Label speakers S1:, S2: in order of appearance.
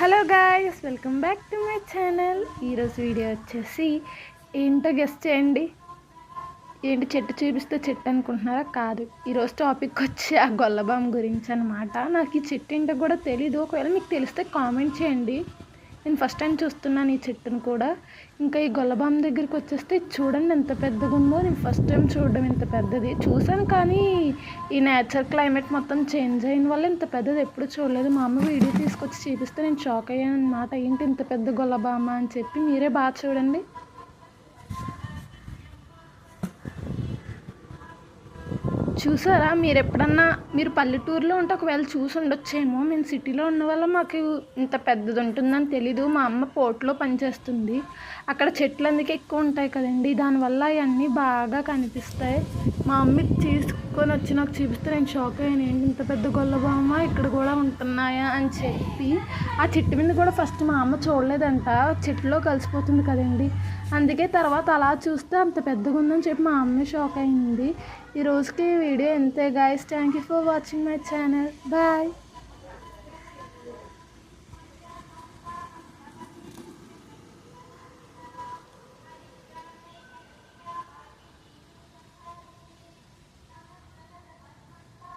S1: Hello guys, welcome back to my channel. ఈరోజు video వచ్చేసి ఏంటో గెస్ట్ చేయండి. ఏంటి చెట్టు చూపిస్తే చెట్టు అనుకుంటున్నారా? కాదు. ఈరోజు టాపిక్ వచ్చి ఆ గొల్లబామ్ గురించి అనమాట. నాకు ఈ చెట్టు ఏంటో కూడా తెలీదు. ఒకవేళ మీకు తెలిస్తే కామెంట్ చేయండి. నేను ఫస్ట్ టైం చూస్తున్నాను ఈ చెట్టును కూడా. ఇంకా ఈ గొల్లబామ్ దగ్గరికి వచ్చేస్తే చూడండి ఎంత పెద్దగా ఉందో. నేను ఫస్ట్ టైం చూడడం ఇంత పెద్దది చూసాను, కానీ ఈ నేచర్ క్లైమేట్ మొత్తం చేంజ్ అయిన వల్ల ఇంత పెద్దది ఎప్పుడు చూడలేదు. మా అమ్మ వీడియో తీసుకొచ్చి చూపిస్తే నేను షాక్ అయ్యాను అనమాట. ఏంటి ఇంత పెద్ద గొల్లబామ అని చెప్పి. మీరే బాగా చూడండి. చూసారా? మీరు పల్లెటూరులో ఉంటే ఒకవేళ చూసి ఉండొచ్చేమో. మేము సిటీలో ఉన్న వల్ల మాకు ఇంత పెద్దది ఉంటుందని తెలీదు. మా అమ్మ పోర్ట్లో పనిచేస్తుంది. అక్కడ చెట్లు అందుకే ఎక్కువ ఉంటాయి కదండి, దానివల్ల అవన్నీ బాగా కనిపిస్తాయి. మా అమ్మ తీసుకొని వచ్చి నాకు చూపిస్తే నేను షాక్ అయ్యాను. ఏంటి ఇంత పెద్ద గొల్లబామ ఇక్కడ కూడా ఉంటున్నాయా అని చెప్పి. ఆ చెట్టు మీద కూడా ఫస్ట్ మా అమ్మ చూడలేదంట, చెట్టులో కలిసిపోతుంది కదండి, అందుకే తర్వాత అలా చూస్తే అంత పెద్దగా ఉందని చెప్పి మా అమ్మ షాక్ అయింది. ఈ రోజుకి వీడియో ఎంతే guys. Thank you for watching my channel. Bye.